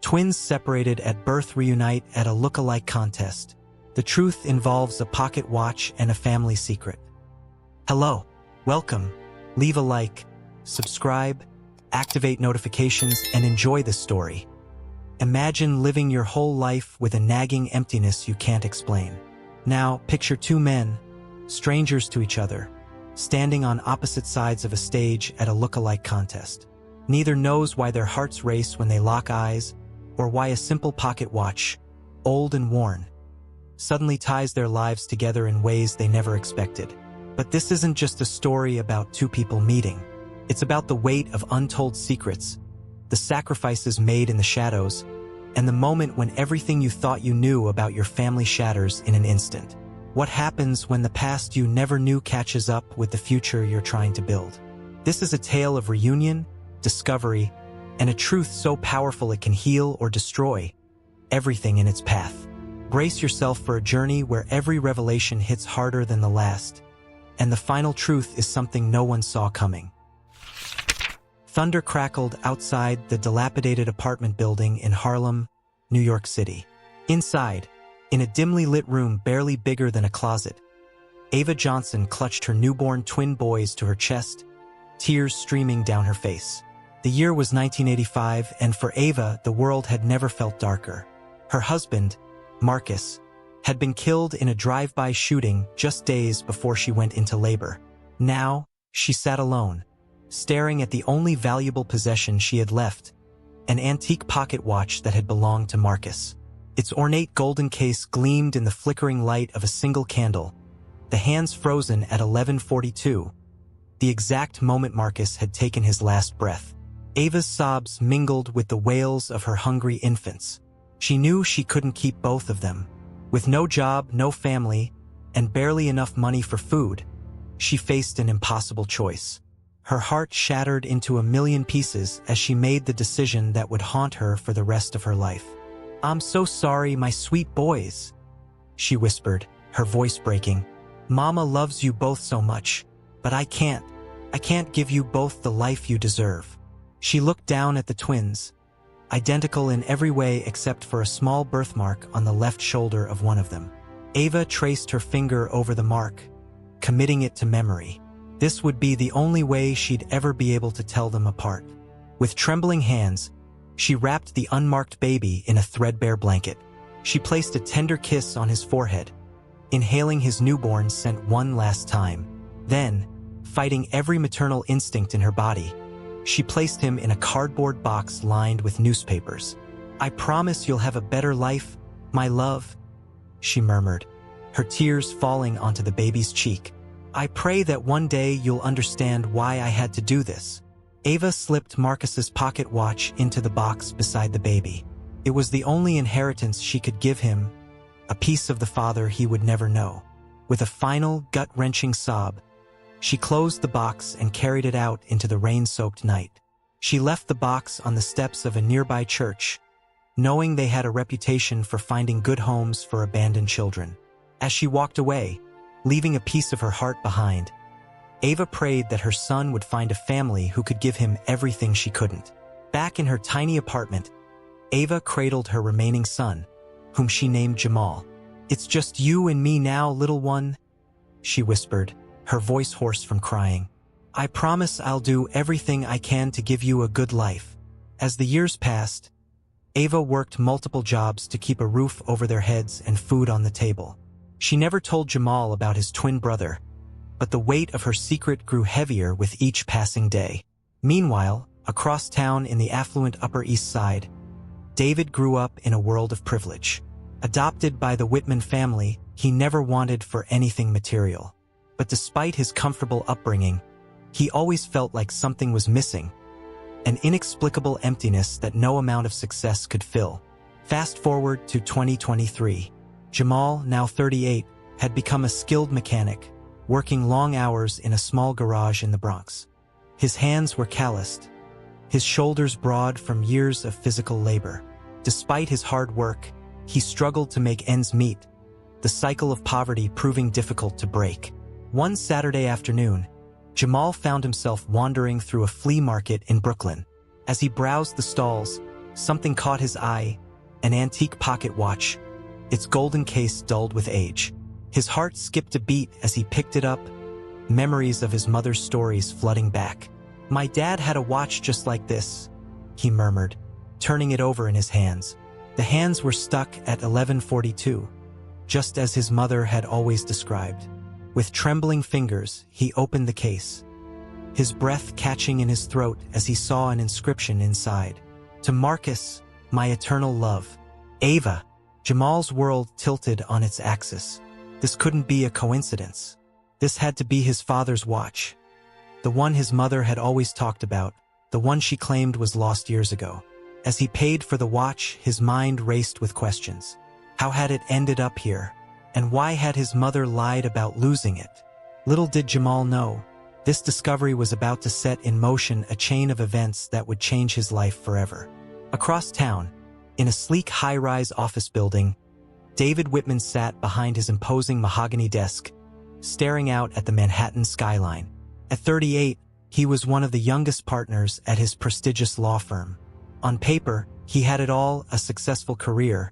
Twins separated at birth reunite at a look-alike contest. The truth involves a pocket watch and a family secret. Hello, welcome, leave a like, subscribe, activate notifications, and enjoy this story. Imagine living your whole life with a nagging emptiness you can't explain. Now, picture two men, strangers to each other, standing on opposite sides of a stage at a look-alike contest. Neither knows why their hearts race when they lock eyes, or why a simple pocket watch, old and worn, suddenly ties their lives together in ways they never expected. But this isn't just a story about two people meeting. It's about the weight of untold secrets, the sacrifices made in the shadows, and the moment when everything you thought you knew about your family shatters in an instant. What happens when the past you never knew catches up with the future you're trying to build? This is a tale of reunion, discovery, and a truth so powerful it can heal or destroy everything in its path. Brace yourself for a journey where every revelation hits harder than the last, and the final truth is something no one saw coming. Thunder crackled outside the dilapidated apartment building in Harlem, New York City. Inside, in a dimly lit room barely bigger than a closet, Ava Johnson clutched her newborn twin boys to her chest, tears streaming down her face. The year was 1985, and for Ava, the world had never felt darker. Her husband, Marcus, had been killed in a drive-by shooting just days before she went into labor. Now, she sat alone, staring at the only valuable possession she had left, an antique pocket watch that had belonged to Marcus. Its ornate golden case gleamed in the flickering light of a single candle, the hands frozen at 11:42, the exact moment Marcus had taken his last breath. Ava's sobs mingled with the wails of her hungry infants. She knew she couldn't keep both of them. With no job, no family, and barely enough money for food, she faced an impossible choice. Her heart shattered into a million pieces as she made the decision that would haunt her for the rest of her life. "I'm so sorry, my sweet boys," she whispered, her voice breaking. "Mama loves you both so much, but I can't give you both the life you deserve." She looked down at the twins, identical in every way except for a small birthmark on the left shoulder of one of them. Ava traced her finger over the mark, committing it to memory. This would be the only way she'd ever be able to tell them apart. With trembling hands, she wrapped the unmarked baby in a threadbare blanket. She placed a tender kiss on his forehead, inhaling his newborn scent one last time. Then, fighting every maternal instinct in her body, she placed him in a cardboard box lined with newspapers. "I promise you'll have a better life, my love," she murmured, her tears falling onto the baby's cheek. "I pray that one day you'll understand why I had to do this." Ava slipped Marcus's pocket watch into the box beside the baby. It was the only inheritance she could give him, a piece of the father he would never know. With a final, gut-wrenching sob, she closed the box and carried it out into the rain-soaked night. She left the box on the steps of a nearby church, knowing they had a reputation for finding good homes for abandoned children. As she walked away, leaving a piece of her heart behind, Ava prayed that her son would find a family who could give him everything she couldn't. Back in her tiny apartment, Ava cradled her remaining son, whom she named Jamal. "It's just you and me now, little one," she whispered, her voice hoarse from crying. "I promise I'll do everything I can to give you a good life." As the years passed, Ava worked multiple jobs to keep a roof over their heads and food on the table. She never told Jamal about his twin brother, but the weight of her secret grew heavier with each passing day. Meanwhile, across town in the affluent Upper East Side, David grew up in a world of privilege. Adopted by the Whitman family, he never wanted for anything material. But despite his comfortable upbringing, he always felt like something was missing, an inexplicable emptiness that no amount of success could fill. Fast forward to 2023. Jamal, now 38, had become a skilled mechanic, working long hours in a small garage in the Bronx. His hands were calloused, his shoulders broad from years of physical labor. Despite his hard work, he struggled to make ends meet, the cycle of poverty proving difficult to break. One Saturday afternoon, Jamal found himself wandering through a flea market in Brooklyn. As he browsed the stalls, Something caught his eye, an antique pocket watch, its golden case dulled with age. His heart skipped a beat as he picked it up, memories of his mother's stories flooding back. "My dad had a watch just like this," he murmured, turning it over in his hands. The hands were stuck at 11:42, just as his mother had always described. With trembling fingers, he opened the case, his breath catching in his throat as he saw an inscription inside. "To Marcus, my eternal love, Ava." Jamal's world tilted on its axis. This couldn't be a coincidence. This had to be his father's watch. The one his mother had always talked about, the one she claimed was lost years ago. As he paid for the watch, his mind raced with questions. How had it ended up here? And why had his mother lied about losing it? Little did Jamal know, this discovery was about to set in motion a chain of events that would change his life forever. Across town, in a sleek high-rise office building, David Whitman sat behind his imposing mahogany desk, staring out at the Manhattan skyline. At 38, he was one of the youngest partners at his prestigious law firm. On paper, he had it all: a successful career,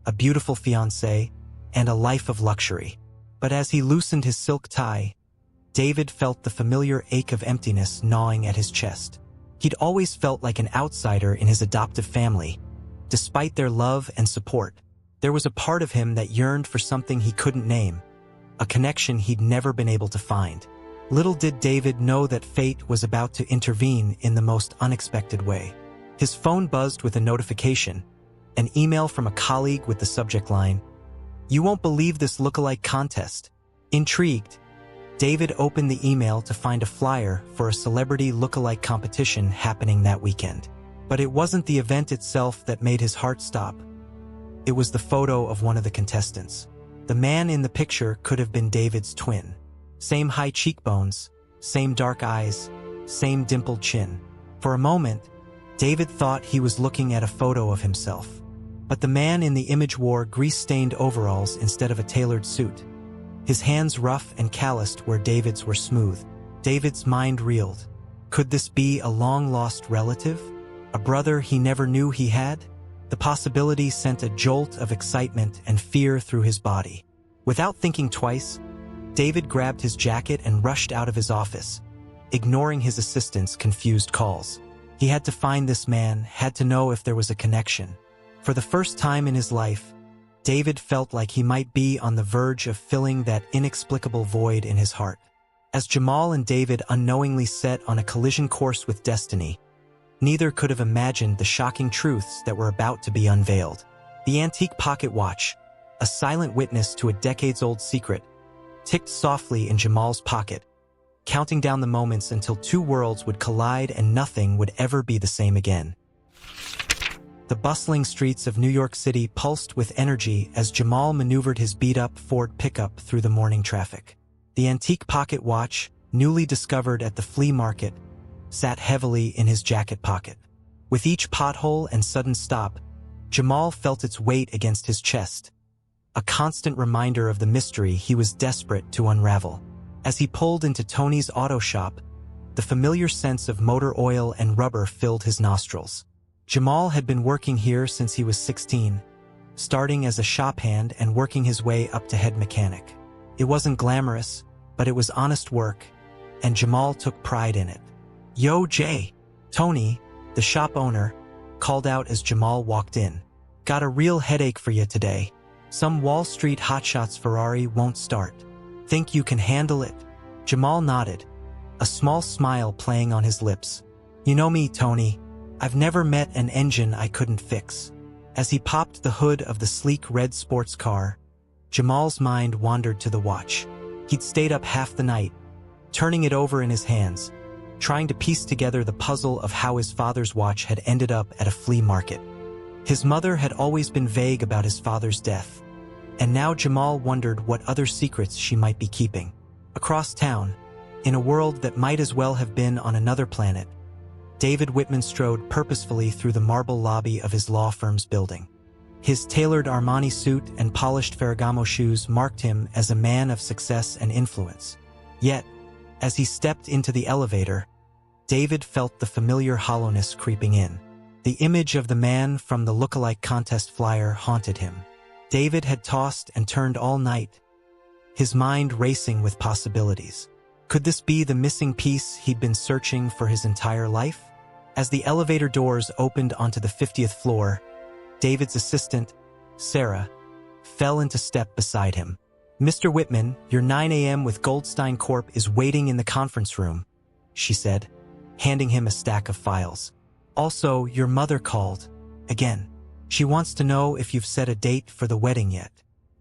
a beautiful fiancée, and a life of luxury. But as he loosened his silk tie, David felt the familiar ache of emptiness gnawing at his chest. He'd always felt like an outsider in his adoptive family. Despite their love and support, there was a part of him that yearned for something he couldn't name, a connection he'd never been able to find. Little did David know that fate was about to intervene in the most unexpected way. His phone buzzed with a notification, an email from a colleague with the subject line, "You won't believe this lookalike contest." Intrigued, David opened the email to find a flyer for a celebrity lookalike competition happening that weekend. But it wasn't the event itself that made his heart stop. It was the photo of one of the contestants. The man in the picture could have been David's twin. Same high cheekbones, same dark eyes, same dimpled chin. For a moment, David thought he was looking at a photo of himself. But the man in the image wore grease-stained overalls instead of a tailored suit. His hands rough and calloused where David's were smooth. David's mind reeled. Could this be a long-lost relative? A brother he never knew he had? The possibility sent a jolt of excitement and fear through his body. Without thinking twice, David grabbed his jacket and rushed out of his office, ignoring his assistant's confused calls. He had to find this man, had to know if there was a connection. For the first time in his life, David felt like he might be on the verge of filling that inexplicable void in his heart. As Jamal and David unknowingly set on a collision course with destiny, neither could have imagined the shocking truths that were about to be unveiled. The antique pocket watch, a silent witness to a decades-old secret, ticked softly in Jamal's pocket, counting down the moments until two worlds would collide and nothing would ever be the same again. The bustling streets of New York City pulsed with energy as Jamal maneuvered his beat-up Ford pickup through the morning traffic. The antique pocket watch, newly discovered at the flea market, sat heavily in his jacket pocket. With each pothole and sudden stop, Jamal felt its weight against his chest, a constant reminder of the mystery he was desperate to unravel. As he pulled into Tony's auto shop, the familiar sense of motor oil and rubber filled his nostrils. Jamal had been working here since he was 16, starting as a shop hand and working his way up to head mechanic. It wasn't glamorous, but it was honest work, and Jamal took pride in it. "Yo, Jay," Tony, the shop owner, called out as Jamal walked in. "Got a real headache for you today. Some Wall Street hotshots Ferrari won't start. Think you can handle it?" Jamal nodded, a small smile playing on his lips. "You know me, Tony. I've never met an engine I couldn't fix." As he popped the hood of the sleek red sports car, Jamal's mind wandered to the watch. He'd stayed up half the night, turning it over in his hands, trying to piece together the puzzle of how his father's watch had ended up at a flea market. His mother had always been vague about his father's death, and now Jamal wondered what other secrets she might be keeping. Across town, in a world that might as well have been on another planet, David Whitman strode purposefully through the marble lobby of his law firm's building. His tailored Armani suit and polished Ferragamo shoes marked him as a man of success and influence. Yet, as he stepped into the elevator, David felt the familiar hollowness creeping in. The image of the man from the look-alike contest flyer haunted him. David had tossed and turned all night, his mind racing with possibilities. Could this be the missing piece he'd been searching for his entire life? As the elevator doors opened onto the 50th floor, David's assistant, Sarah, fell into step beside him. "Mr. Whitman, your 9 a.m. with Goldstein Corp is waiting in the conference room," she said, handing him a stack of files. "Also, your mother called. Again. She wants to know if you've set a date for the wedding yet."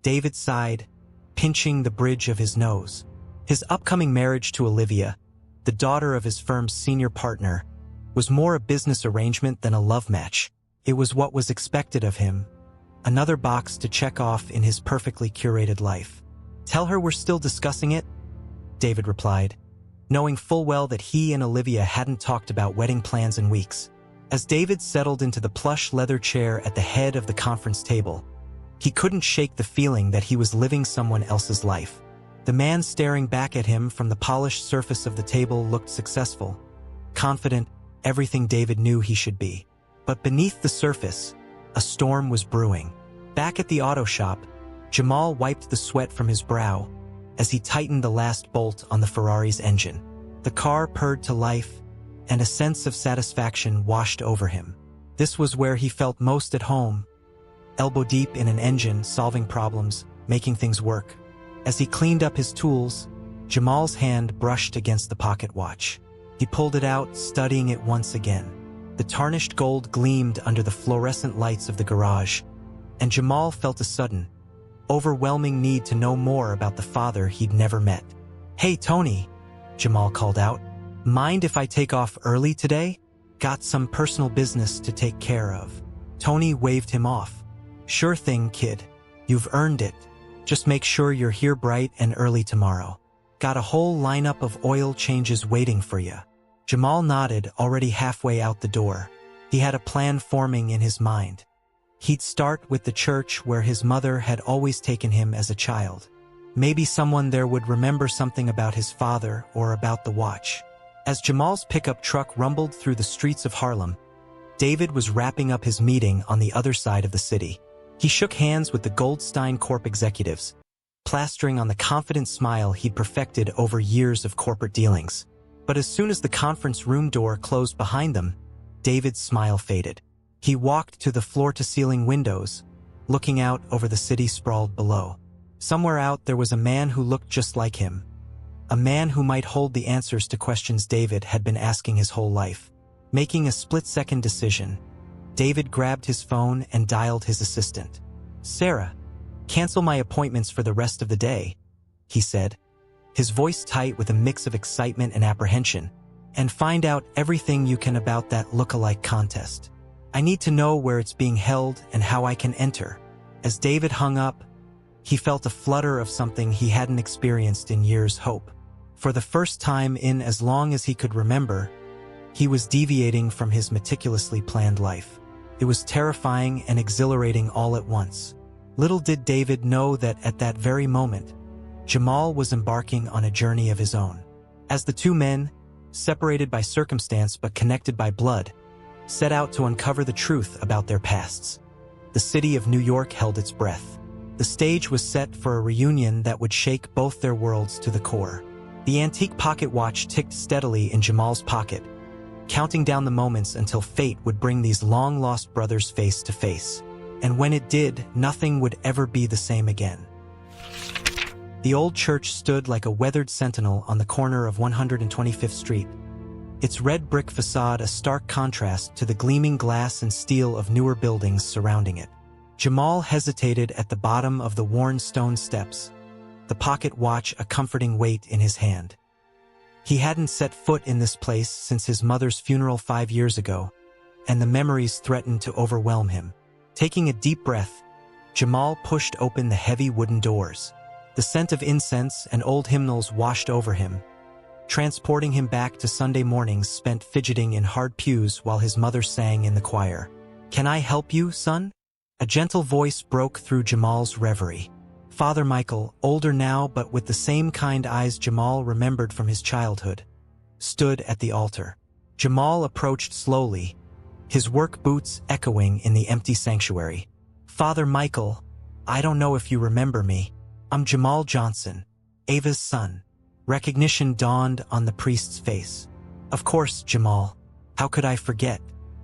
David sighed, pinching the bridge of his nose. His upcoming marriage to Olivia, the daughter of his firm's senior partner, was more a business arrangement than a love match. It was what was expected of him, another box to check off in his perfectly curated life. "Tell her we're still discussing it," David replied, knowing full well that he and Olivia hadn't talked about wedding plans in weeks. As David settled into the plush leather chair at the head of the conference table, he couldn't shake the feeling that he was living someone else's life. The man staring back at him from the polished surface of the table looked successful, confident, everything David knew he should be. But beneath the surface, a storm was brewing. Back at the auto shop, Jamal wiped the sweat from his brow as he tightened the last bolt on the Ferrari's engine. The car purred to life, and a sense of satisfaction washed over him. This was where he felt most at home, elbow deep in an engine, solving problems, making things work. As he cleaned up his tools, Jamal's hand brushed against the pocket watch. He pulled it out, studying it once again. The tarnished gold gleamed under the fluorescent lights of the garage, and Jamal felt a sudden, overwhelming need to know more about the father he'd never met. "Hey, Tony," Jamal called out. "Mind if I take off early today? Got some personal business to take care of." Tony waved him off. "Sure thing, kid. You've earned it. Just make sure you're here bright and early tomorrow. Got a whole lineup of oil changes waiting for you." Jamal nodded, already halfway out the door. He had a plan forming in his mind. He'd start with the church where his mother had always taken him as a child. Maybe someone there would remember something about his father or about the watch. As Jamal's pickup truck rumbled through the streets of Harlem, David was wrapping up his meeting on the other side of the city. He shook hands with the Goldstein Corp executives, plastering on the confident smile he'd perfected over years of corporate dealings. But as soon as the conference room door closed behind them, David's smile faded. He walked to the floor-to-ceiling windows, looking out over the city sprawled below. Somewhere out there was a man who looked just like him. A man who might hold the answers to questions David had been asking his whole life. Making a split-second decision, David grabbed his phone and dialed his assistant. "Sarah, cancel my appointments for the rest of the day," he said, his voice tight with a mix of excitement and apprehension, "and find out everything you can about that look-alike contest. I need to know where it's being held and how I can enter." As David hung up, he felt a flutter of something he hadn't experienced in years. Hope. For the first time in as long as he could remember, he was deviating from his meticulously planned life. It was terrifying and exhilarating all at once. Little did David know that at that very moment, Jamal was embarking on a journey of his own. As the two men, separated by circumstance but connected by blood, set out to uncover the truth about their pasts, the city of New York held its breath. The stage was set for a reunion that would shake both their worlds to the core. The antique pocket watch ticked steadily in Jamal's pocket, counting down the moments until fate would bring these long-lost brothers face to face. And when it did, nothing would ever be the same again. The old church stood like a weathered sentinel on the corner of 125th Street, its red brick facade a stark contrast to the gleaming glass and steel of newer buildings surrounding it. Jamal hesitated at the bottom of the worn stone steps, the pocket watch a comforting weight in his hand. He hadn't set foot in this place since his mother's funeral 5 years ago, and the memories threatened to overwhelm him. Taking a deep breath, Jamal pushed open the heavy wooden doors. The scent of incense and old hymnals washed over him, transporting him back to Sunday mornings spent fidgeting in hard pews while his mother sang in the choir. "Can I help you, son?" A gentle voice broke through Jamal's reverie. Father Michael, older now but with the same kind eyes Jamal remembered from his childhood, stood at the altar. Jamal approached slowly, his work boots echoing in the empty sanctuary. "Father Michael, I don't know if you remember me. I'm Jamal Johnson, Ava's son." Recognition dawned on the priest's face. "Of course, Jamal. How could I forget?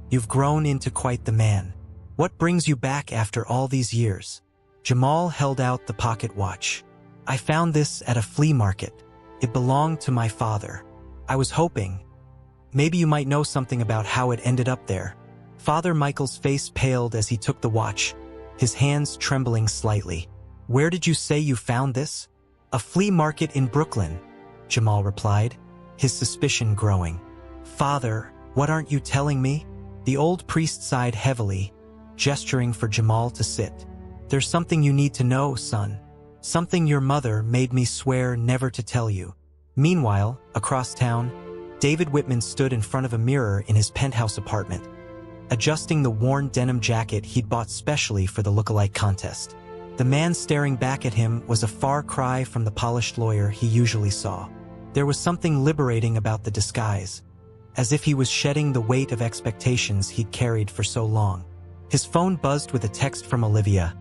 You've grown into quite the man. What brings you back after all these years?" Jamal held out the pocket watch. "I found this at a flea market. It belonged to my father. I was hoping. Maybe you might know something about how it ended up there." Father Michael's face paled as he took the watch, his hands trembling slightly. "Where did you say you found this?" "A flea market in Brooklyn," Jamal replied, his suspicion growing. "Father, what aren't you telling me?" The old priest sighed heavily, gesturing for Jamal to sit. "There's something you need to know, son. Something your mother made me swear never to tell you." Meanwhile, across town, David Whitman stood in front of a mirror in his penthouse apartment, adjusting the worn denim jacket he'd bought specially for the look-alike contest. The man staring back at him was a far cry from the polished lawyer he usually saw. There was something liberating about the disguise, as if he was shedding the weight of expectations he'd carried for so long. His phone buzzed with a text from Olivia.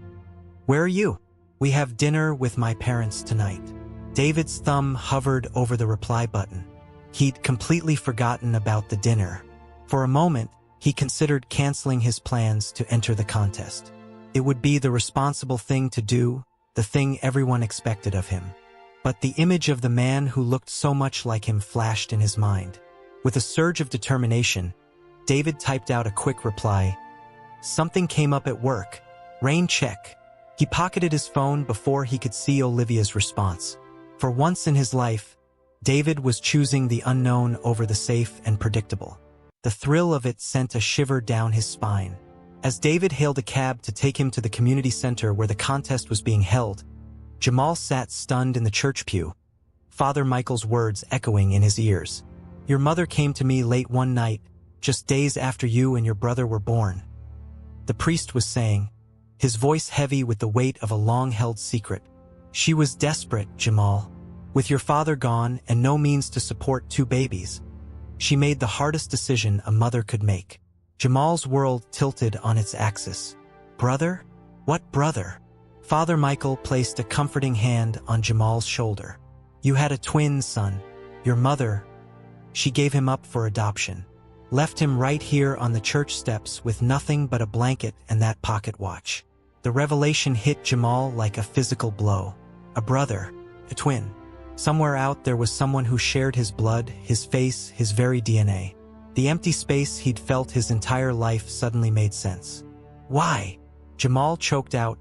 "Where are you?" "We have dinner with my parents tonight." David's thumb hovered over the reply button. He'd completely forgotten about the dinner. For a moment, he considered canceling his plans to enter the contest. It would be the responsible thing to do, the thing everyone expected of him. But the image of the man who looked so much like him flashed in his mind. With a surge of determination, David typed out a quick reply. "Something came up at work. Rain check." He pocketed his phone before he could see Olivia's response. For once in his life, David was choosing the unknown over the safe and predictable. The thrill of it sent a shiver down his spine. As David hailed a cab to take him to the community center where the contest was being held, Jamal sat stunned in the church pew, Father Michael's words echoing in his ears. "Your mother came to me late one night, just days after you and your brother were born," the priest was saying, his voice heavy with the weight of a long-held secret. "She was desperate, Jamal. With your father gone and no means to support two babies, she made the hardest decision a mother could make." Jamal's world tilted on its axis. "Brother? What brother?" Father Michael placed a comforting hand on Jamal's shoulder. "You had a twin son. Your mother, she gave him up for adoption. Left him right here on the church steps with nothing but a blanket and that pocket watch." The revelation hit Jamal like a physical blow. A brother, a twin. Somewhere out there was someone who shared his blood, his face, his very DNA. The empty space he'd felt his entire life suddenly made sense. "Why?" Jamal choked out,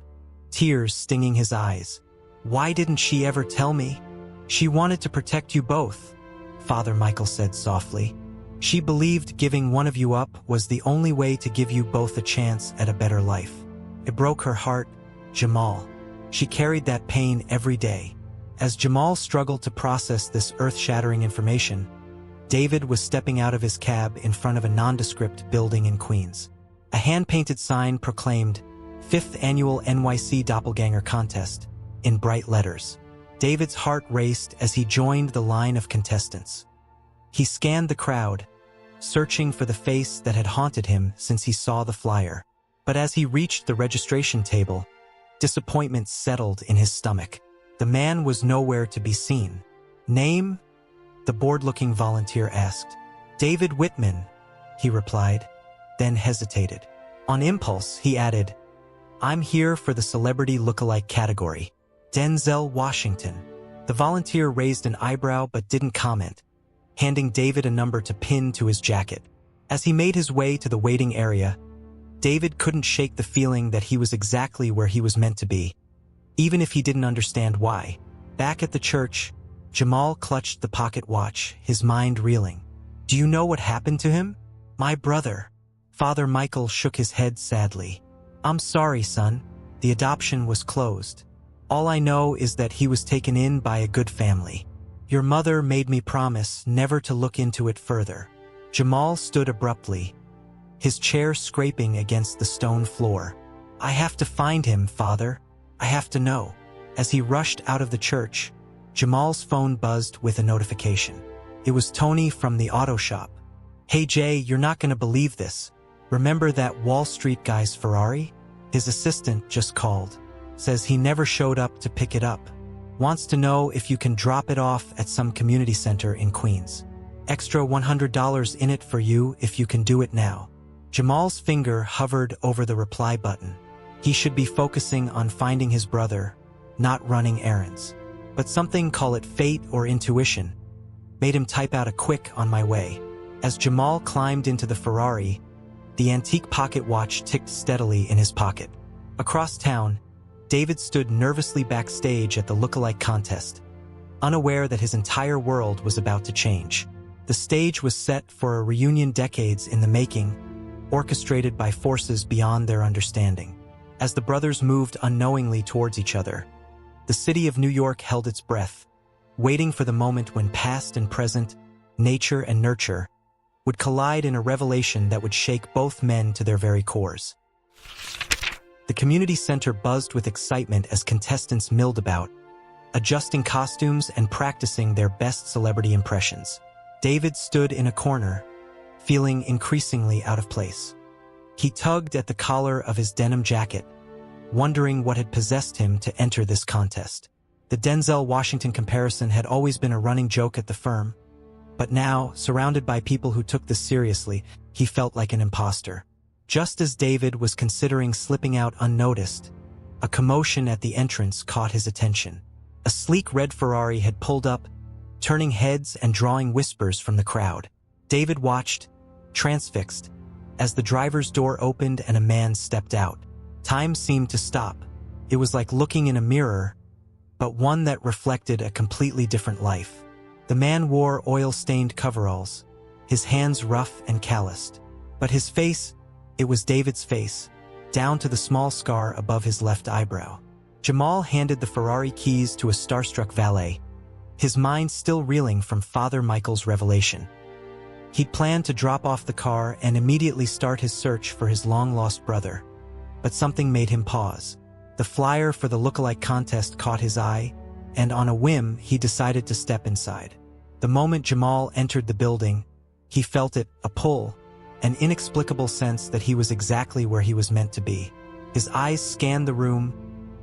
tears stinging his eyes. "Why didn't she ever tell me?" "She wanted to protect you both," Father Michael said softly. "She believed giving one of you up was the only way to give you both a chance at a better life. It broke her heart, Jamal. She carried that pain every day." As Jamal struggled to process this earth-shattering information, David was stepping out of his cab in front of a nondescript building in Queens. A hand-painted sign proclaimed, "5th Annual NYC Doppelganger Contest," in bright letters. David's heart raced as he joined the line of contestants. He scanned the crowd, searching for the face that had haunted him since he saw the flyer. But as he reached the registration table, disappointment settled in his stomach. The man was nowhere to be seen. "Name?" the bored-looking volunteer asked. "David Whitman," he replied, then hesitated. On impulse, he added, "I'm here for the celebrity look-alike category. Denzel Washington." The volunteer raised an eyebrow but didn't comment, handing David a number to pin to his jacket. As he made his way to the waiting area, David couldn't shake the feeling that he was exactly where he was meant to be, even if he didn't understand why. Back at the church, Jamal clutched the pocket watch, his mind reeling. "Do you know what happened to him?" "My brother." Father Michael shook his head sadly. "I'm sorry, son. The adoption was closed. All I know is that he was taken in by a good family. Your mother made me promise never to look into it further." Jamal stood abruptly, his chair scraping against the stone floor. "I have to find him, Father. I have to know." As he rushed out of the church, Jamal's phone buzzed with a notification. It was Tony from the auto shop. "Hey Jay, you're not going to believe this. "Remember that Wall Street guy's Ferrari? His assistant just called. Says he never showed up to pick it up. Wants to know if you can drop it off at some community center in Queens. Extra $100 in it for you if you can do it now." Jamal's finger hovered over the reply button. He should be focusing on finding his brother, not running errands. But something, call it fate or intuition, made him type out a quick "on my way." As Jamal climbed into the Ferrari, the antique pocket watch ticked steadily in his pocket. Across town, David stood nervously backstage at the look-alike contest, unaware that his entire world was about to change. The stage was set for a reunion decades in the making, orchestrated by forces beyond their understanding. As the brothers moved unknowingly towards each other, the city of New York held its breath, waiting for the moment when past and present, nature and nurture, would collide in a revelation that would shake both men to their very cores. The community center buzzed with excitement as contestants milled about, adjusting costumes and practicing their best celebrity impressions. David stood in a corner, feeling increasingly out of place. He tugged at the collar of his denim jacket, wondering what had possessed him to enter this contest. The Denzel Washington comparison had always been a running joke at the firm, but now, surrounded by people who took this seriously, he felt like an imposter. Just as David was considering slipping out unnoticed, a commotion at the entrance caught his attention. A sleek red Ferrari had pulled up, turning heads and drawing whispers from the crowd. David watched, transfixed, as the driver's door opened and a man stepped out. Time seemed to stop. It was like looking in a mirror, but one that reflected a completely different life. The man wore oil-stained coveralls, his hands rough and calloused. But his face, it was David's face, down to the small scar above his left eyebrow. Jamal handed the Ferrari keys to a starstruck valet, his mind still reeling from Father Michael's revelation. He'd planned to drop off the car and immediately start his search for his long-lost brother. But something made him pause. The flyer for the look-alike contest caught his eye, and on a whim, he decided to step inside. The moment Jamal entered the building, he felt it, a pull, an inexplicable sense that he was exactly where he was meant to be. His eyes scanned the room,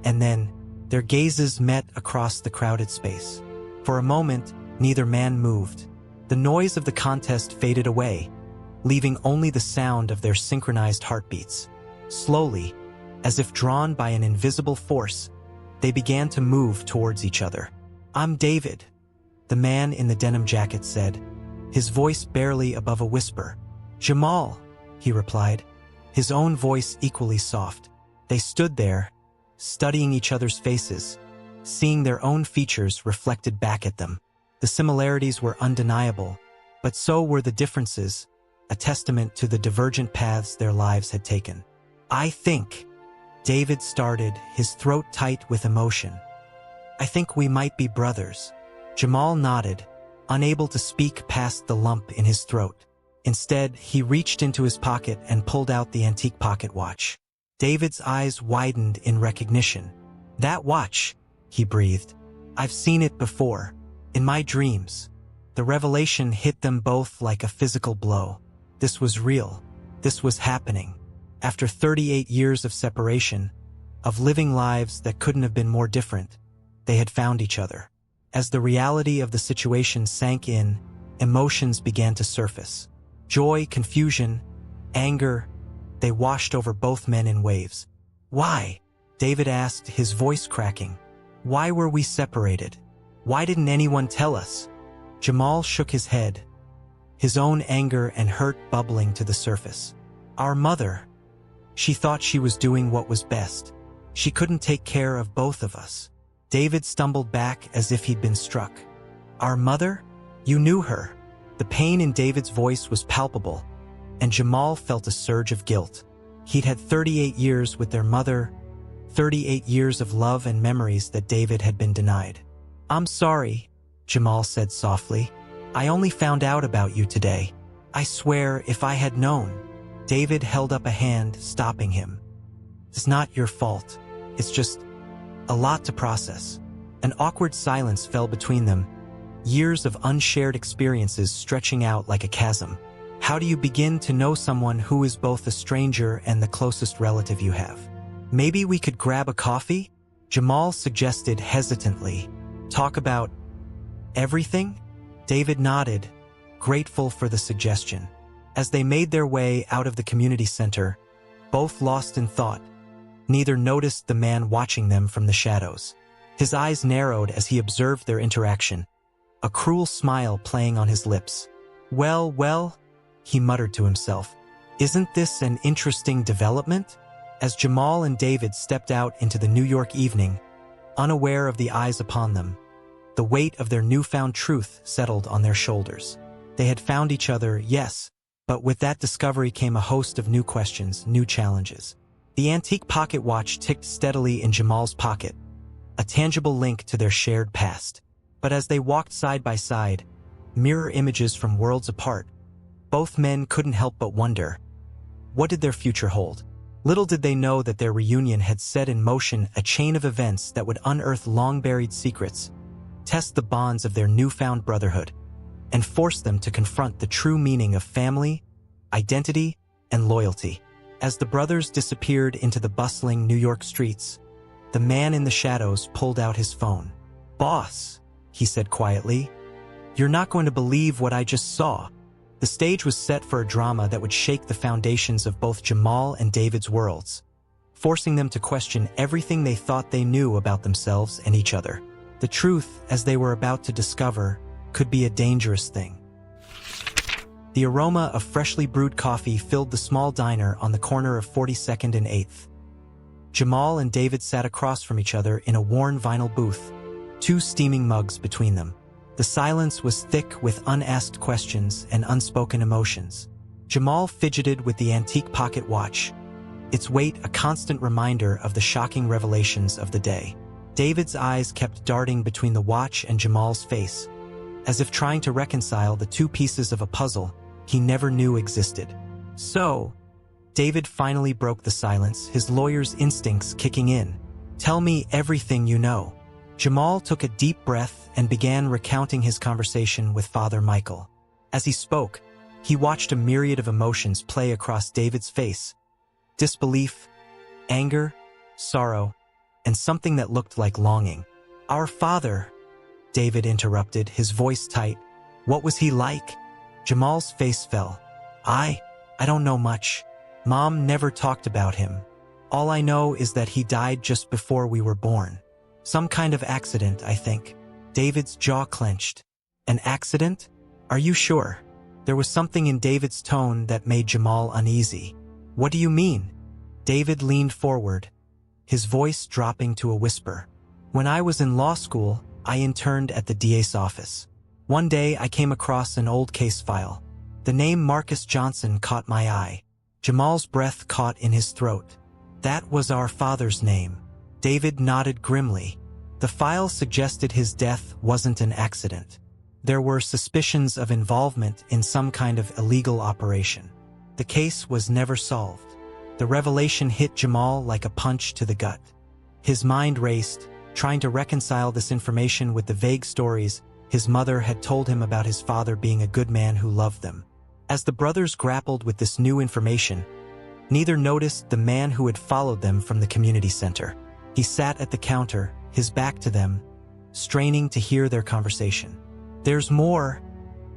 and then, their gazes met across the crowded space. For a moment, neither man moved. The noise of the contest faded away, leaving only the sound of their synchronized heartbeats. Slowly, as if drawn by an invisible force, they began to move towards each other. "I'm David," the man in the denim jacket said, his voice barely above a whisper. "Jamal," he replied, his own voice equally soft. They stood there, studying each other's faces, seeing their own features reflected back at them. The similarities were undeniable, but so were the differences, a testament to the divergent paths their lives had taken. "I think," David started, his throat tight with emotion. "I think we might be brothers." Jamal nodded, unable to speak past the lump in his throat. Instead, he reached into his pocket and pulled out the antique pocket watch. David's eyes widened in recognition. "That watch," he breathed. "I've seen it before. In my dreams." The revelation hit them both like a physical blow. This was real. This was happening. After 38 years of separation, of living lives that couldn't have been more different, they had found each other. As the reality of the situation sank in, emotions began to surface. Joy, confusion, anger, they washed over both men in waves. "Why?" David asked, his voice cracking. "Why were we separated? Why didn't anyone tell us?" Jamal shook his head, his own anger and hurt bubbling to the surface. "Our mother. She thought she was doing what was best. She couldn't take care of both of us." David stumbled back as if he'd been struck. "Our mother? You knew her?" The pain in David's voice was palpable, and Jamal felt a surge of guilt. He'd had 38 years with their mother, 38 years of love and memories that David had been denied. "I'm sorry," Jamal said softly. "I only found out about you today. I swear if I had known." David held up a hand, stopping him. "It's not your fault. It's just a lot to process." An awkward silence fell between them, years of unshared experiences stretching out like a chasm. How do you begin to know someone who is both a stranger and the closest relative you have? Maybe we could grab a coffee? Jamal suggested hesitantly. Talk about everything? David nodded, grateful for the suggestion. As they made their way out of the community center, both lost in thought, neither noticed the man watching them from the shadows. His eyes narrowed as he observed their interaction, a cruel smile playing on his lips. Well, he muttered to himself. Isn't this an interesting development? As Jamal and David stepped out into the New York evening, unaware of the eyes upon them, the weight of their newfound truth settled on their shoulders. They had found each other, yes, but with that discovery came a host of new questions, new challenges. The antique pocket watch ticked steadily in Jamal's pocket, a tangible link to their shared past. But as they walked side by side, mirror images from worlds apart, both men couldn't help but wonder, what did their future hold? Little did they know that their reunion had set in motion a chain of events that would unearth long-buried secrets, test the bonds of their newfound brotherhood, and force them to confront the true meaning of family, identity, and loyalty. As the brothers disappeared into the bustling New York streets, the man in the shadows pulled out his phone. "Boss," he said quietly, "you're not going to believe what I just saw." The stage was set for a drama that would shake the foundations of both Jamal and David's worlds, forcing them to question everything they thought they knew about themselves and each other. The truth, as they were about to discover, could be a dangerous thing. The aroma of freshly brewed coffee filled the small diner on the corner of 42nd and 8th. Jamal and David sat across from each other in a worn vinyl booth, two steaming mugs between them. The silence was thick with unasked questions and unspoken emotions. Jamal fidgeted with the antique pocket watch, its weight a constant reminder of the shocking revelations of the day. David's eyes kept darting between the watch and Jamal's face, as if trying to reconcile the two pieces of a puzzle he never knew existed. "So," David finally broke the silence, his lawyer's instincts kicking in. "Tell me everything you know." Jamal took a deep breath and began recounting his conversation with Father Michael. As he spoke, he watched a myriad of emotions play across David's face: disbelief, anger, sorrow, and something that looked like longing. "Our father," David interrupted, his voice tight. "What was he like?" Jamal's face fell. I don't know much. Mom never talked about him. All I know is that he died just before we were born. Some kind of accident, I think." David's jaw clenched. "An accident? Are you sure?" There was something in David's tone that made Jamal uneasy. "What do you mean?" David leaned forward, his voice dropping to a whisper. "When I was in law school, I interned at the DA's office. One day I came across an old case file. The name Marcus Johnson caught my eye." Jamal's breath caught in his throat. "That was our father's name." David nodded grimly. The file suggested his death wasn't an accident. There were suspicions of involvement in some kind of illegal operation. The case was never solved. The revelation hit Jamal like a punch to the gut. His mind raced, trying to reconcile this information with the vague stories his mother had told him about his father being a good man who loved them. As the brothers grappled with this new information, neither noticed the man who had followed them from the community center. He sat at the counter, his back to them, straining to hear their conversation. "There's more,"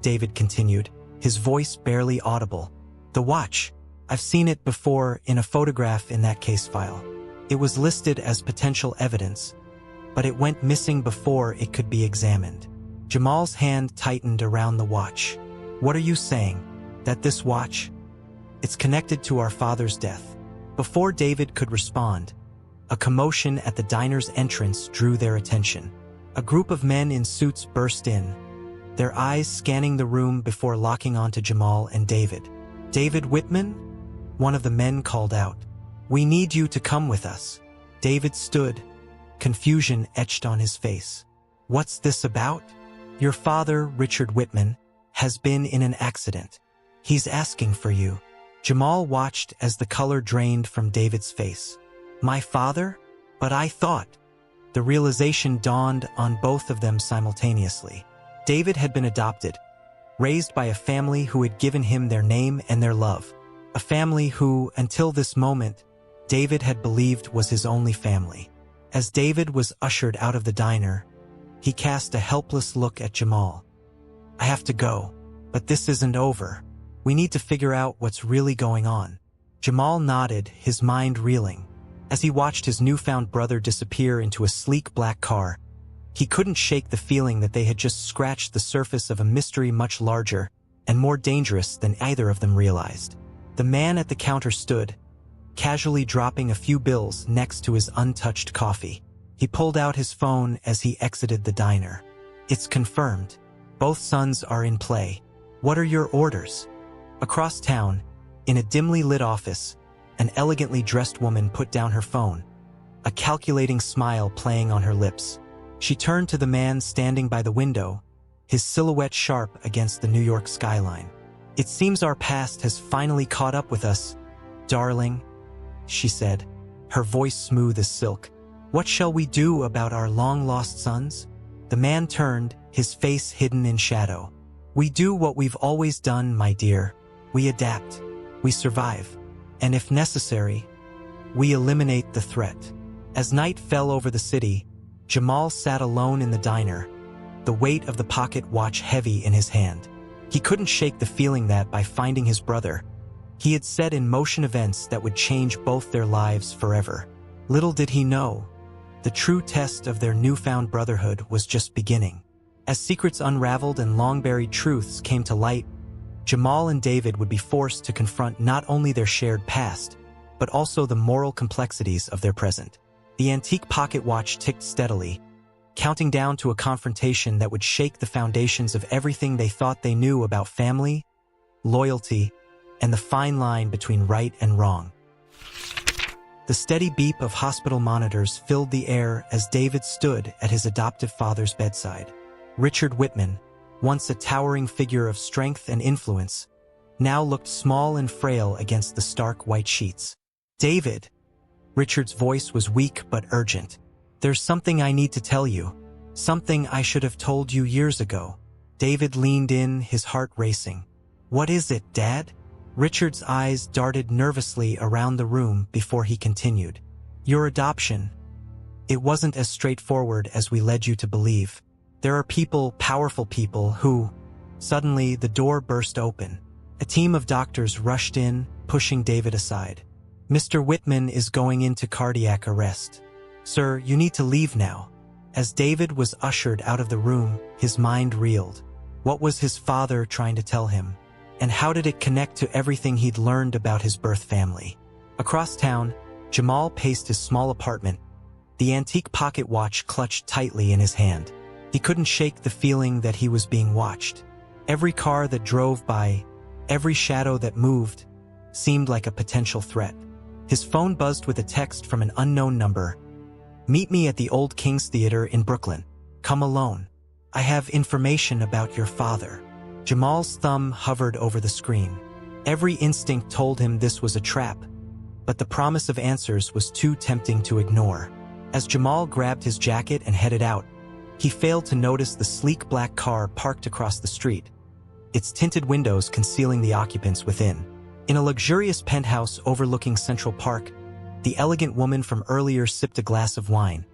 David continued, his voice barely audible. "The watch. I've seen it before in a photograph in that case file. It was listed as potential evidence, but it went missing before it could be examined." Jamal's hand tightened around the watch. "What are you saying? That this watch? It's connected to our father's death?" Before David could respond, a commotion at the diner's entrance drew their attention. A group of men in suits burst in, their eyes scanning the room before locking onto Jamal and David. "David Whitman?" one of the men called out. "We need you to come with us." David stood, confusion etched on his face. "What's this about?" "Your father, Richard Whitman, has been in an accident. He's asking for you." Jamal watched as the color drained from David's face. "My father? But I thought..." The realization dawned on both of them simultaneously. David had been adopted, raised by a family who had given him their name and their love. A family who, until this moment, David had believed was his only family. As David was ushered out of the diner, he cast a helpless look at Jamal. "I have to go, but this isn't over. We need to figure out what's really going on." Jamal nodded, his mind reeling. As he watched his newfound brother disappear into a sleek black car, he couldn't shake the feeling that they had just scratched the surface of a mystery much larger and more dangerous than either of them realized. The man at the counter stood, casually dropping a few bills next to his untouched coffee. He pulled out his phone as he exited the diner. "It's confirmed. Both sons are in play. What are your orders?" Across town, in a dimly lit office, an elegantly dressed woman put down her phone, a calculating smile playing on her lips. She turned to the man standing by the window, his silhouette sharp against the New York skyline. "It seems our past has finally caught up with us, darling," she said, her voice smooth as silk. "What shall we do about our long-lost sons?" The man turned, his face hidden in shadow. "We do what we've always done, my dear. We adapt. We survive. And if necessary, we eliminate the threat." As night fell over the city, Jamal sat alone in the diner, the weight of the pocket watch heavy in his hand. He couldn't shake the feeling that, by finding his brother, he had set in motion events that would change both their lives forever. Little did he know, the true test of their newfound brotherhood was just beginning. As secrets unraveled and long-buried truths came to light, Jamal and David would be forced to confront not only their shared past, but also the moral complexities of their present. The antique pocket watch ticked steadily, counting down to a confrontation that would shake the foundations of everything they thought they knew about family, loyalty, and the fine line between right and wrong. The steady beep of hospital monitors filled the air as David stood at his adoptive father's bedside. Richard Whitman, once a towering figure of strength and influence, now looked small and frail against the stark white sheets. "David," Richard's voice was weak but urgent. "There's something I need to tell you. Something I should have told you years ago." David leaned in, his heart racing. "What is it, Dad?" Richard's eyes darted nervously around the room before he continued. "Your adoption. It wasn't as straightforward as we led you to believe. There are people, powerful people, who..." Suddenly, the door burst open. A team of doctors rushed in, pushing David aside. "Mr. Whitman is going into cardiac arrest. Sir, you need to leave now." As David was ushered out of the room, his mind reeled. What was his father trying to tell him? And how did it connect to everything he'd learned about his birth family? Across town, Jamal paced his small apartment, the antique pocket watch clutched tightly in his hand. He couldn't shake the feeling that he was being watched. Every car that drove by, every shadow that moved, seemed like a potential threat. His phone buzzed with a text from an unknown number. "Meet me at the Old King's Theater in Brooklyn. Come alone. I have information about your father." Jamal's thumb hovered over the screen. Every instinct told him this was a trap, but the promise of answers was too tempting to ignore. As Jamal grabbed his jacket and headed out, he failed to notice the sleek black car parked across the street, its tinted windows concealing the occupants within. In a luxurious penthouse overlooking Central Park, the elegant woman from earlier sipped a glass of wine,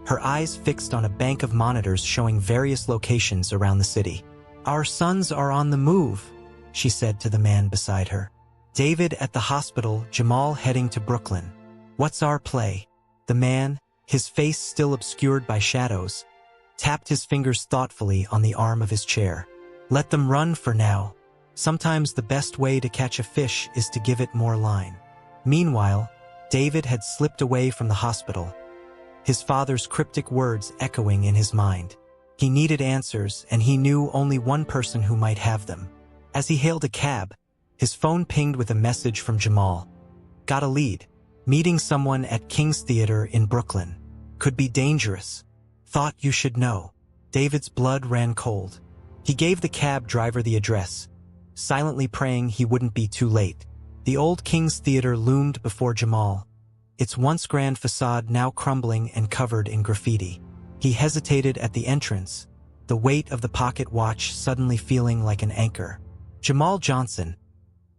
her eyes fixed on a bank of monitors showing various locations around the city. "Our sons are on the move," she said to the man beside her. "David at the hospital, Jamal heading to Brooklyn. What's our play?" The man, his face still obscured by shadows, tapped his fingers thoughtfully on the arm of his chair. "Let them run for now. Sometimes the best way to catch a fish is to give it more line." Meanwhile, David had slipped away from the hospital, his father's cryptic words echoing in his mind. He needed answers, and he knew only one person who might have them. As he hailed a cab, his phone pinged with a message from Jamal. "Got a lead. Meeting someone at King's Theater in Brooklyn. Could be dangerous. Thought you should know." David's blood ran cold. He gave the cab driver the address, silently praying he wouldn't be too late. The Old King's Theater loomed before Jamal, its once grand facade now crumbling and covered in graffiti. He hesitated at the entrance, the weight of the pocket watch suddenly feeling like an anchor. "Jamal Johnson,"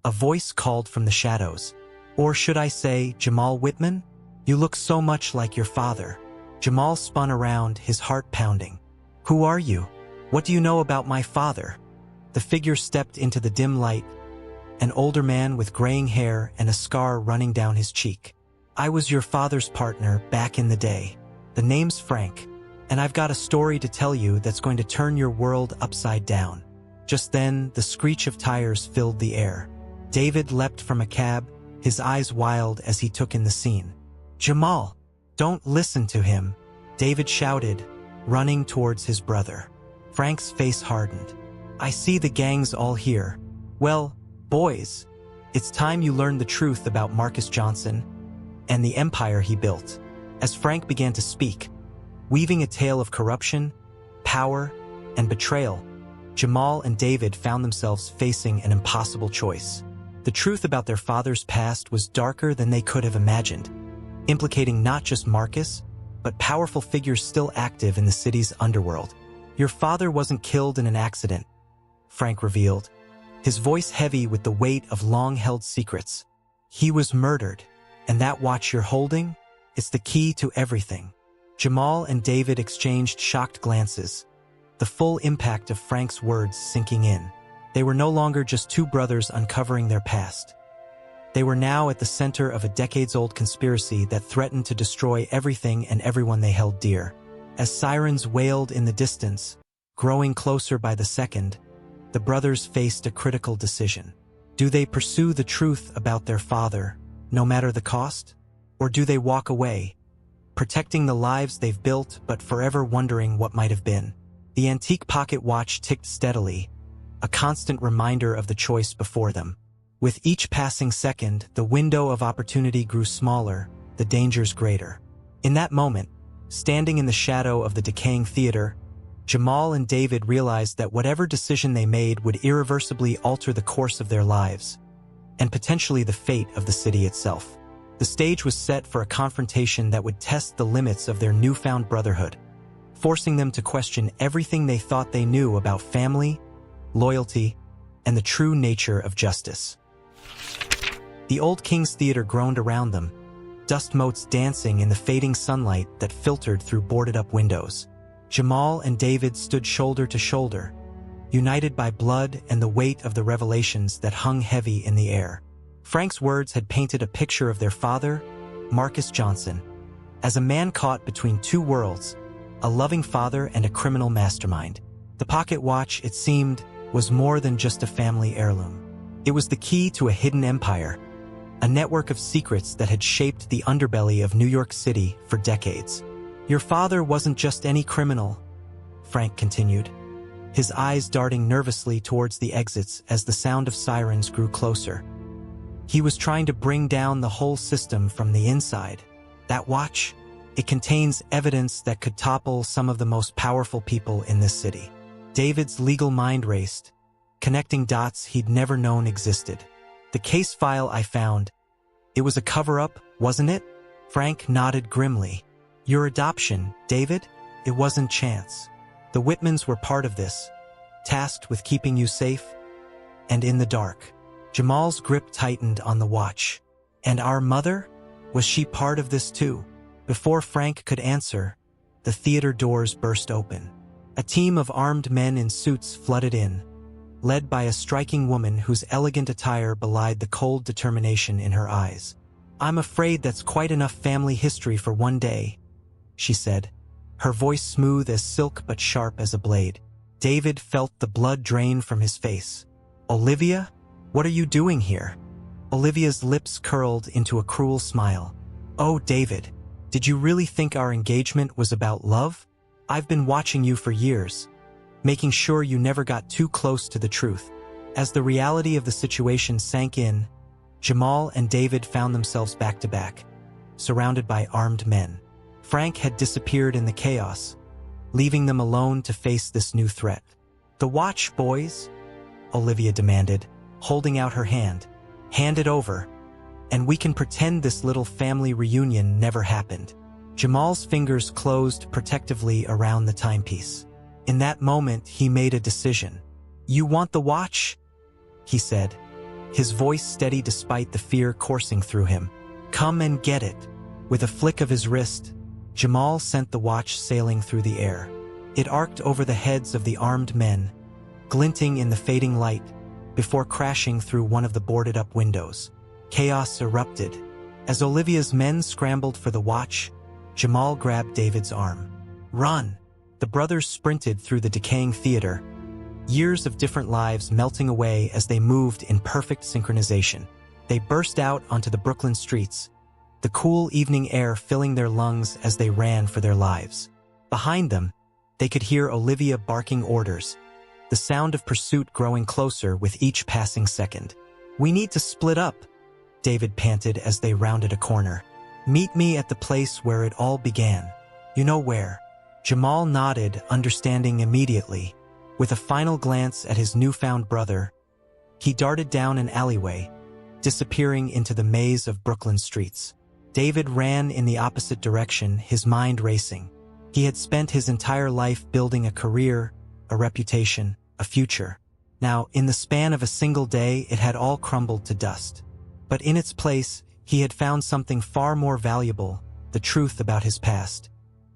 a voice called from the shadows. "Or should I say, Jamal Whitman? You look so much like your father." Jamal spun around, his heart pounding. "Who are you? What do you know about my father?" The figure stepped into the dim light, an older man with graying hair and a scar running down his cheek. "I was your father's partner back in the day. The name's Frank, and I've got a story to tell you that's going to turn your world upside down." Just then, the screech of tires filled the air. David leapt from a cab, his eyes wild as he took in the scene. "Jamal, don't listen to him," David shouted, running towards his brother. Frank's face hardened. "I see the gang's all here. Well, boys, it's time you learned the truth about Marcus Johnson and the empire he built." As Frank began to speak, weaving a tale of corruption, power, and betrayal, Jamal and David found themselves facing an impossible choice. The truth about their father's past was darker than they could have imagined, implicating not just Marcus, but powerful figures still active in the city's underworld. "Your father wasn't killed in an accident," Frank revealed, his voice heavy with the weight of long-held secrets. "He was murdered, and that watch you're holding, it's the key to everything." Jamal and David exchanged shocked glances, the full impact of Frank's words sinking in. They were no longer just two brothers uncovering their past. They were now at the center of a decades-old conspiracy that threatened to destroy everything and everyone they held dear. As sirens wailed in the distance, growing closer by the second, the brothers faced a critical decision. Do they pursue the truth about their father, no matter the cost? Or do they walk away, protecting the lives they've built but forever wondering what might have been? The antique pocket watch ticked steadily, a constant reminder of the choice before them. With each passing second, the window of opportunity grew smaller, the dangers greater. In that moment, standing in the shadow of the decaying theater, Jamal and David realized that whatever decision they made would irreversibly alter the course of their lives, and potentially the fate of the city itself. The stage was set for a confrontation that would test the limits of their newfound brotherhood, forcing them to question everything they thought they knew about family, loyalty, and the true nature of justice. The old King's Theater groaned around them, dust motes dancing in the fading sunlight that filtered through boarded-up windows. Jamal and David stood shoulder to shoulder, united by blood and the weight of the revelations that hung heavy in the air. Frank's words had painted a picture of their father, Marcus Johnson, as a man caught between two worlds, a loving father and a criminal mastermind. The pocket watch, it seemed, was more than just a family heirloom. It was the key to a hidden empire, a network of secrets that had shaped the underbelly of New York City for decades. "Your father wasn't just any criminal," Frank continued, his eyes darting nervously towards the exits as the sound of sirens grew closer. "He was trying to bring down the whole system from the inside. That watch, it contains evidence that could topple some of the most powerful people in this city." David's legal mind raced, connecting dots he'd never known existed. "The case file I found, it was a cover-up, wasn't it?" Frank nodded grimly. "Your adoption, David? It wasn't chance. The Whitmans were part of this, tasked with keeping you safe and in the dark." Jamal's grip tightened on the watch. "And our mother? Was she part of this too?" Before Frank could answer, the theater doors burst open. A team of armed men in suits flooded in, led by a striking woman whose elegant attire belied the cold determination in her eyes. "I'm afraid that's quite enough family history for one day," she said, her voice smooth as silk but sharp as a blade. David felt the blood drain from his face. "Olivia? What are you doing here?" Olivia's lips curled into a cruel smile. "Oh, David, did you really think our engagement was about love? I've been watching you for years, making sure you never got too close to the truth." As the reality of the situation sank in, Jamal and David found themselves back to back, surrounded by armed men. Frank had disappeared in the chaos, leaving them alone to face this new threat. "The watch, boys," Olivia demanded, holding out her hand. "Hand it over, and we can pretend this little family reunion never happened." Jamal's fingers closed protectively around the timepiece. In that moment, he made a decision. "You want the watch?" he said, his voice steady despite the fear coursing through him. "Come and get it." With a flick of his wrist, Jamal sent the watch sailing through the air. It arced over the heads of the armed men, glinting in the fading light, before crashing through one of the boarded-up windows. Chaos erupted. As Olivia's men scrambled for the watch, Jamal grabbed David's arm. "Run!" The brothers sprinted through the decaying theater, years of different lives melting away as they moved in perfect synchronization. They burst out onto the Brooklyn streets, the cool evening air filling their lungs as they ran for their lives. Behind them, they could hear Olivia barking orders, the sound of pursuit growing closer with each passing second. "We need to split up," David panted as they rounded a corner. "Meet me at the place where it all began." "You know where?" Jamal nodded, understanding immediately. With a final glance at his newfound brother, he darted down an alleyway, disappearing into the maze of Brooklyn streets. David ran in the opposite direction, his mind racing. He had spent his entire life building a career, a reputation, a future. Now, in the span of a single day, it had all crumbled to dust. But in its place, he had found something far more valuable, the truth about his past,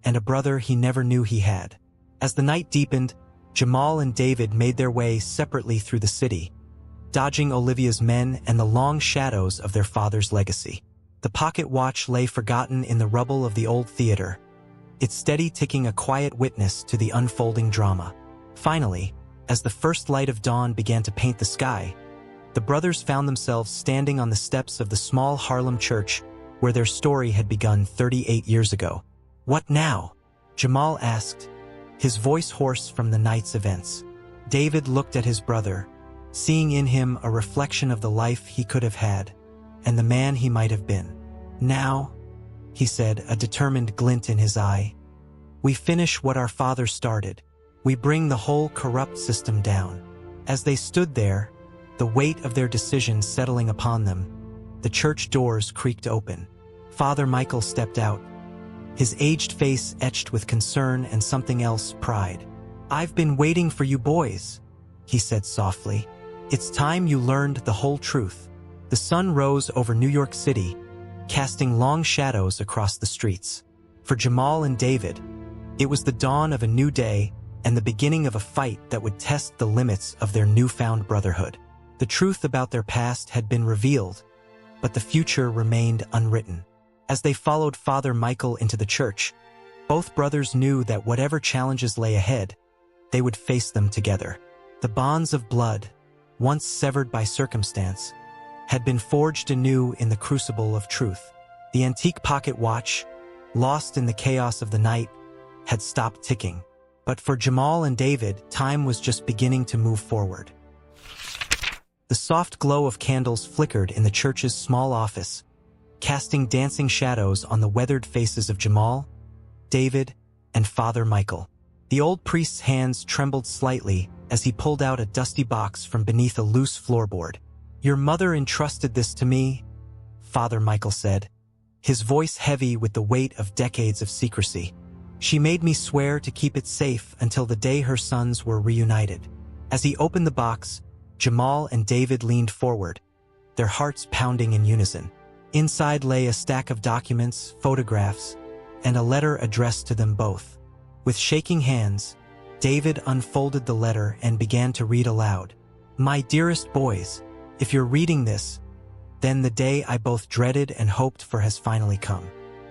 and a brother he never knew he had. As the night deepened, Jamal and David made their way separately through the city, dodging Olivia's men and the long shadows of their father's legacy. The pocket watch lay forgotten in the rubble of the old theater, its steady ticking a quiet witness to the unfolding drama. Finally, as the first light of dawn began to paint the sky, the brothers found themselves standing on the steps of the small Harlem church where their story had begun 38 years ago. "What now?" Jamal asked, his voice hoarse from the night's events. David looked at his brother, seeing in him a reflection of the life he could have had, and the man he might have been. "Now," he said, a determined glint in his eye, "we finish what our father started. We bring the whole corrupt system down." As they stood there, the weight of their decisions settling upon them, the church doors creaked open. Father Michael stepped out, his aged face etched with concern and something else, pride. "I've been waiting for you boys," he said softly. "It's time you learned the whole truth." The sun rose over New York City, casting long shadows across the streets. For Jamal and David, it was the dawn of a new day and the beginning of a fight that would test the limits of their newfound brotherhood. The truth about their past had been revealed, but the future remained unwritten. As they followed Father Michael into the church, both brothers knew that whatever challenges lay ahead, they would face them together. The bonds of blood, once severed by circumstance, had been forged anew in the crucible of truth. The antique pocket watch, lost in the chaos of the night, had stopped ticking. But for Jamal and David, time was just beginning to move forward. The soft glow of candles flickered in the church's small office, casting dancing shadows on the weathered faces of Jamal, David, and Father Michael. The old priest's hands trembled slightly as he pulled out a dusty box from beneath a loose floorboard. "Your mother entrusted this to me," Father Michael said, his voice heavy with the weight of decades of secrecy. "She made me swear to keep it safe until the day her sons were reunited." As he opened the box, Jamal and David leaned forward, their hearts pounding in unison. Inside lay a stack of documents, photographs, and a letter addressed to them both. With shaking hands, David unfolded the letter and began to read aloud. "My dearest boys, if you're reading this, then the day I both dreaded and hoped for has finally come.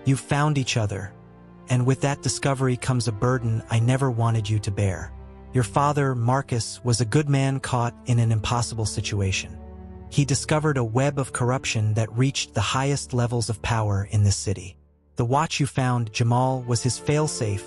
You've found each other, and with that discovery comes a burden I never wanted you to bear. Your father, Marcus, was a good man caught in an impossible situation. He discovered a web of corruption that reached the highest levels of power in this city. The watch you found, Jamal, was his failsafe,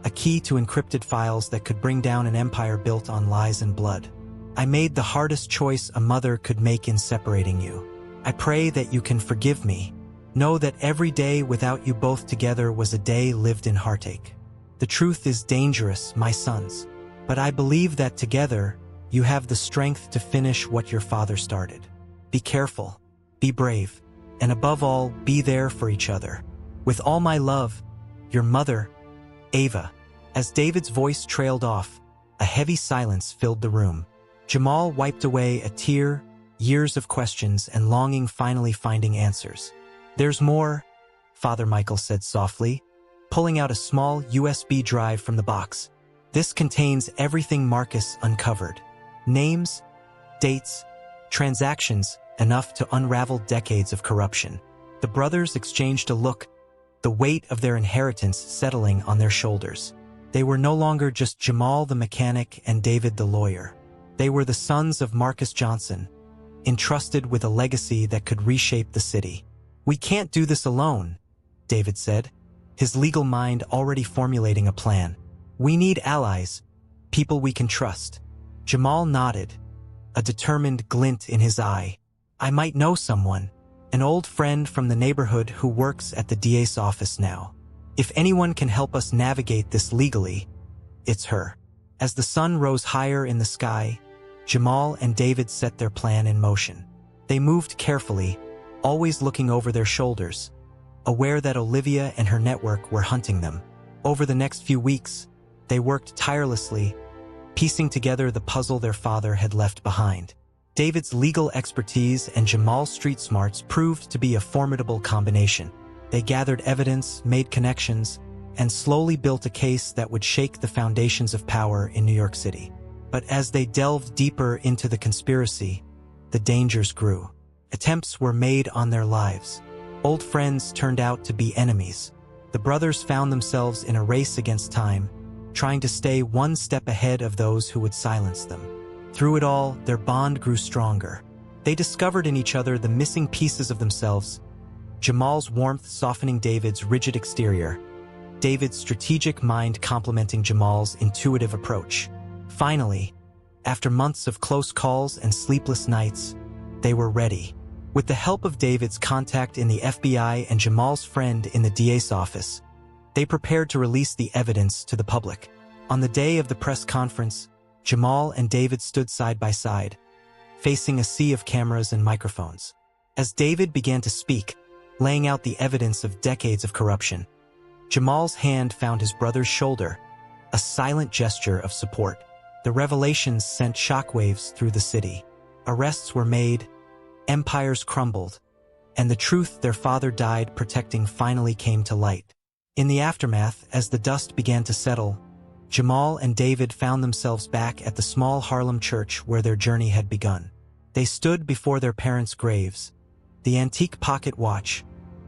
a key to encrypted files that could bring down an empire built on lies and blood. I made the hardest choice a mother could make in separating you. I pray that you can forgive me. Know that every day without you both together was a day lived in heartache. The truth is dangerous, my sons, but I believe that together you have the strength to finish what your father started. Be careful, be brave, and above all, be there for each other. With all my love, your mother, Ava." As David's voice trailed off, a heavy silence filled the room. Jamal wiped away a tear, years of questions and longing finally finding answers. "There's more," Father Michael said softly, pulling out a small USB drive from the box. "This contains everything Marcus uncovered. Names, dates, transactions, enough to unravel decades of corruption." The brothers exchanged a look, the weight of their inheritance settling on their shoulders. They were no longer just Jamal the mechanic and David the lawyer. They were the sons of Marcus Johnson, entrusted with a legacy that could reshape the city. "We can't do this alone," David said, his legal mind already formulating a plan. "We need allies, people we can trust." Jamal nodded, a determined glint in his eye. "I might know someone, an old friend from the neighborhood who works at the DA's office now. If anyone can help us navigate this legally, it's her." As the sun rose higher in the sky, Jamal and David set their plan in motion. They moved carefully, always looking over their shoulders, aware that Olivia and her network were hunting them. Over the next few weeks, they worked tirelessly, piecing together the puzzle their father had left behind. David's legal expertise and Jamal's street smarts proved to be a formidable combination. They gathered evidence, made connections, and slowly built a case that would shake the foundations of power in New York City. But as they delved deeper into the conspiracy, the dangers grew. Attempts were made on their lives. Old friends turned out to be enemies. The brothers found themselves in a race against time, trying to stay one step ahead of those who would silence them. Through it all, their bond grew stronger. They discovered in each other the missing pieces of themselves, Jamal's warmth softening David's rigid exterior, David's strategic mind complementing Jamal's intuitive approach. Finally, after months of close calls and sleepless nights, they were ready. With the help of David's contact in the FBI and Jamal's friend in the DA's office, they prepared to release the evidence to the public. On the day of the press conference, Jamal and David stood side by side, facing a sea of cameras and microphones. As David began to speak, laying out the evidence of decades of corruption, Jamal's hand found his brother's shoulder, a silent gesture of support. The revelations sent shockwaves through the city. Arrests were made, empires crumbled, and the truth their father died protecting finally came to light. In the aftermath, as the dust began to settle, Jamal and David found themselves back at the small Harlem church where their journey had begun. They stood before their parents' graves, the antique pocket watch,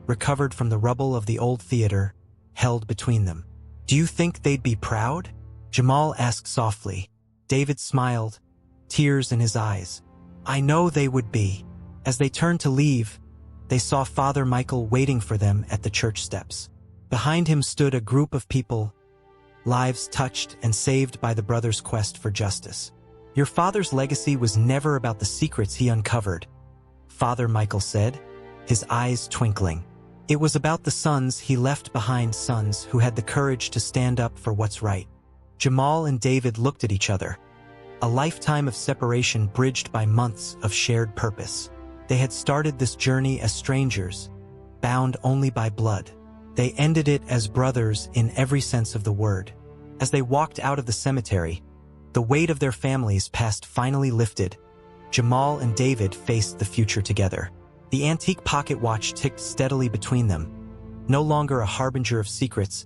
recovered from the rubble of the old theater, held between them. "Do you think they'd be proud?" Jamal asked softly. David smiled, tears in his eyes. "I know they would be." As they turned to leave, they saw Father Michael waiting for them at the church steps. Behind him stood a group of people, lives touched and saved by the brothers' quest for justice. "Your father's legacy was never about the secrets he uncovered," Father Michael said, his eyes twinkling. "It was about the sons he left behind, sons who had the courage to stand up for what's right." Jamal and David looked at each other, a lifetime of separation bridged by months of shared purpose. They had started this journey as strangers, bound only by blood. They ended it as brothers in every sense of the word. As they walked out of the cemetery, the weight of their families' past finally lifted. Jamal and David faced the future together. The antique pocket watch ticked steadily between them, no longer a harbinger of secrets,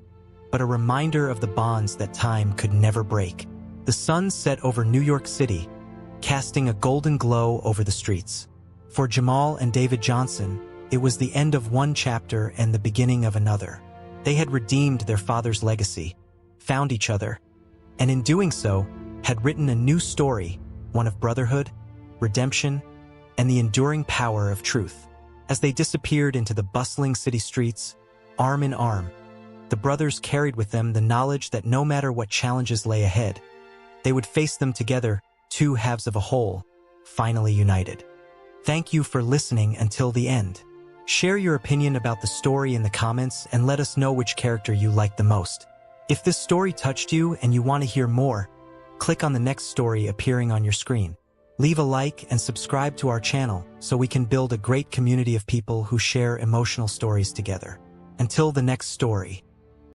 but a reminder of the bonds that time could never break. The sun set over New York City, casting a golden glow over the streets. For Jamal and David Johnson, it was the end of one chapter and the beginning of another. They had redeemed their father's legacy, found each other, and in doing so, had written a new story, one of brotherhood, redemption, and the enduring power of truth. As they disappeared into the bustling city streets, arm in arm, the brothers carried with them the knowledge that no matter what challenges lay ahead, they would face them together, two halves of a whole, finally united. Thank you for listening until the end. Share your opinion about the story in the comments and let us know which character you liked the most. If this story touched you and you want to hear more, click on the next story appearing on your screen. Leave a like and subscribe to our channel so we can build a great community of people who share emotional stories together. Until the next story.